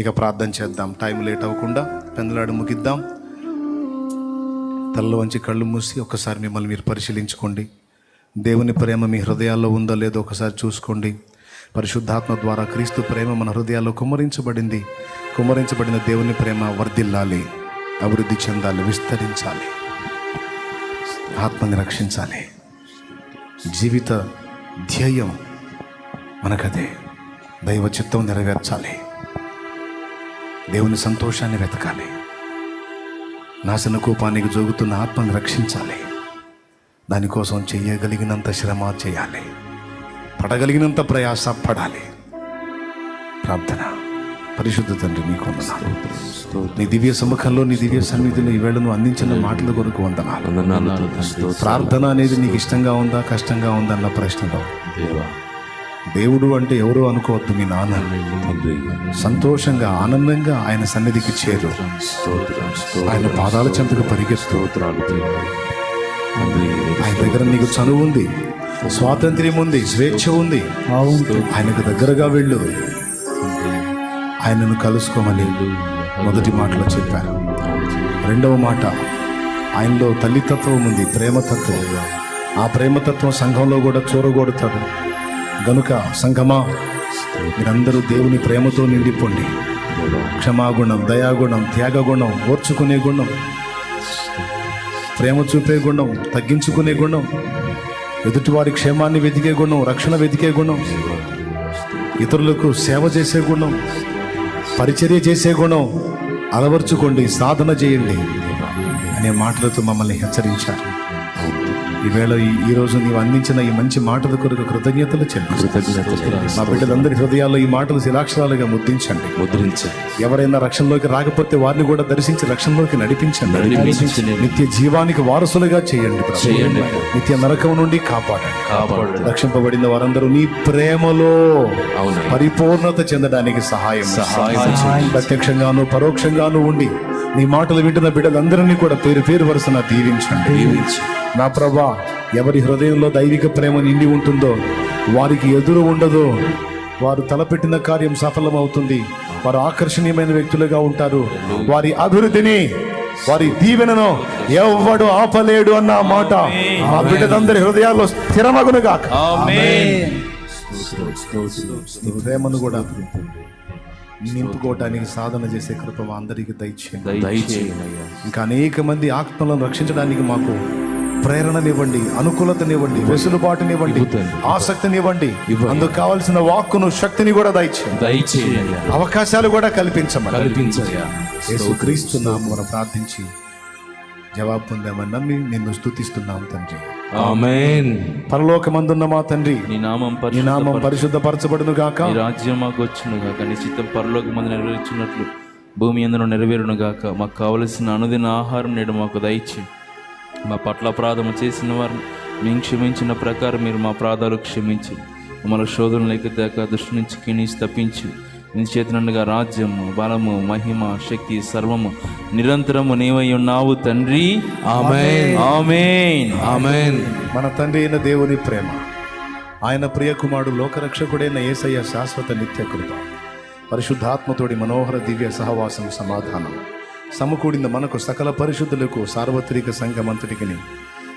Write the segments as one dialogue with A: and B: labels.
A: ఇక ప్రార్థన చేద్దాం. టైం లేట్ అవ్వకుండా పెందలాడు ముగిద్దాం. తలలో వంచి కళ్ళు మూసి ఒక్కసారి మిమ్మల్ని మీరు పరిశీలించుకోండి. దేవుని ప్రేమ మీ హృదయాల్లో ఉందో లేదో ఒకసారి చూసుకోండి. పరిశుద్ధాత్మ ద్వారా క్రీస్తు ప్రేమ మన హృదయాల్లో కుమ్మరించబడిన దేవుని ప్రేమ వర్ధిల్లాలి, అభివృద్ధి చెందాలి, విస్తరించాలి, ఆత్మని రక్షించాలి. జీవిత ధ్యేయం మనకదే. దైవ చిత్తం నెరవేర్చాలి, దేవుని సంతోషాన్ని వెతకాలి, నాశన కూపానికి జోగుతున్న ఆత్మని రక్షించాలి. దానికోసం చెయ్యగలిగినంత శ్రమ చేయాలి, పడగలిగినంత ప్రయాస పడాలి. ప్రార్థన. పరిశుద్ధ తండ్రి, నీకు వందనాలు. నీ దివ్య సముఖంలో, నీ దివ్య సన్నిధిలో ఈవేళ నువ్వు అందించిన మాటల కొరకు వందనాలు. ప్రార్థన అనేది నీకు ఇష్టంగా ఉందా, కష్టంగా ఉందా అన్న ప్రశ్నలో దేవుడు అంటే ఎవరో అనుకోవద్దు. మీ నాన్న సంతోషంగా, ఆనందంగా ఆయన సన్నిధికి చేరు, ఆయన పాదాల చెంతకు పరిగెత్తు. ఆయన దగ్గర నీకు చనువు ఉంది, స్వాతంత్ర్యం ఉంది, స్వేచ్ఛ ఉంది. ఆయనకు దగ్గరగా వెళ్ళు, ఆయనను కలుసుకోమని మొదటి మాటలో చెప్పారు. రెండవ మాట, ఆయనలో తల్లితత్వం ఉంది, ప్రేమతత్వం. ఆ ప్రేమతత్వం సంఘంలో కూడా చూరగొడతాడు. గనుక సంఘమా, మీరందరూ దేవుని ప్రేమతో నిండిపోండి. క్షమాగుణం, దయాగుణం, త్యాగగుణం, ఓర్చుకునే గుణం, ప్రేమ చూపే గుణం, తగ్గించుకునే గుణం, ఎదుటివారి క్షేమాన్ని వెతికే గుణం, రక్షణ వెతికే గుణం, ఇతరులకు సేవ చేసే గుణం, పరిచర్య చేసే గుణం అలవర్చుకోండి, సాధన చేయండి అనే మాటలతో మమ్మల్ని హెచ్చరించారు. ఈవేళ ఈరోజు నీవు అందించిన ఈ మంచి మాటల కొరకు కృతజ్ఞతలు చెల్లిస్తున్నాను. మా బిడ్డలందరి హృదయాల్లో ఈ మాటలు శిలాక్షరాలుగా ముద్రించండి. ఎవరైనా రక్షణలోకి రాకపోతే వారిని కూడా దర్శించి రక్షణలోకి నడిపించండి. నిత్య జీవానికి వారసులుగా చేయండి. నిత్య నరకం నుండి కాపాడండి. రక్షింపబడిన వారందరూ నీ ప్రేమలో పరిపూర్ణత చెందడానికి సహాయం ప్రత్యక్షంగాను పరోక్షంగాను ఉండి నీ మాటలు వింటున్న బిడ్డలందరినీ కూడా పేరు పేరు వరుసన దీవించండి. నా ప్రభా, ఎవరి హృదయంలో దైవిక ప్రేమ నిండి ఉంటుందో వారికి ఎదురు ఉండదు. వారు తలపెట్టిన కార్యం సఫలమవుతుంది. వారు ఆకర్షణీయమైన వ్యక్తులుగా ఉంటారు. వారి అభివృద్ధిని, వారి దీవెనను ఎవ్వడు ఆపలేడు అన్న మాట ఆ బిడ్డలందరి హృదయాల్లో స్థిరమగునుగాక. ప్రేమను కూడా నింపుకోవటానికి సాధన చేసే కృప అందరికి దయచేయండి. ఇంకా అనేక మంది ఆత్మలను రక్షించడానికి మాకు ప్రేరణనివ్వండి, అనుకూలతనివ్వండి, వెసులుబాటునివ్వండి, ఆసక్తినివ్వండి. అందుకు కావాల్సిన వాక్కును, శక్తిని కూడా దయచేయండి. అవకాశాలు కూడా కల్పించండి. యేసుక్రీస్తు నామమున ప్రార్థించి జవాబు పొందామని నమ్మి నిన్ను స్తుతిస్తున్నాం తండ్రి.
B: ఆమేన్.
A: పరలోకమందున్న మా తండ్రి,
B: నీ నామం
A: పరిశుద్ధపరచబడును గాక.
B: నీ రాజ్యం మాకు వచ్చును గాక. నీ చిత్తం పరలోకమందు నెరవేర్చున్నట్లు భూమి యందును నెరవేరును గాక. మాకు కావలసిన అనుదిన ఆహారం నేడు మాకు దయచేయి. మా పట్ల అపరాధము చేసిన వారిని మేము క్షమించిన ప్రకారం మీరు మా అపరాధాలు క్షమించి మమ్మల్ని శోధనలోకి దాకా దృష్టి నుంచి కిణించి తప్పించి నీ చేతనుగా రాజ్యము, బలము, మహిమ, శక్తి సర్వము నిరంతరము నీవై ఉన్నావు తండ్రి. ఆమేన్, ఆమేన్, ఆమేన్.
A: మన తండ్రి అయిన దేవుని ప్రేమ, ఆయన ప్రియ కుమారుడు లోకరక్షకుడైన యేసయ్య శాశ్వత నిత్య కృప, పరిశుద్ధాత్మతోడి మనోహర దివ్య సహవాసం, సమాధానం సమకూడిన మనకు సకల పరిశుద్ధులకు సార్వత్రిక సంఘమంతటికి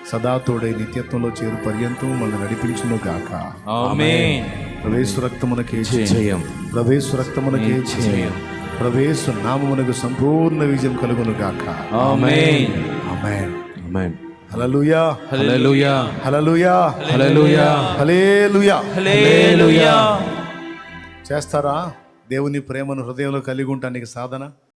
A: సదా తోడై నిత్యత్వంలో చేరు పర్యంతం మనం నడిపించును గాక.
B: ఆమేన్.
A: ప్రవేశ రక్తమునకే జయం, ప్రవేశ రక్తమునకే జయం, ప్రవేశ నామమునకు సంపూర్ణ విజయం కలుగును గాక.
B: ఆమేన్,
A: ఆమేన్,
B: ఆమేన్.
A: హల్లెలూయా,
B: హల్లెలూయా,
A: హల్లెలూయా,
B: హల్లెలూయా,
A: హల్లెలూయా,
B: హల్లెలూయా.
A: చేస్తారా దేవుని ప్రేమను హృదయంలో కలిగి ఉండటానికి సాధన?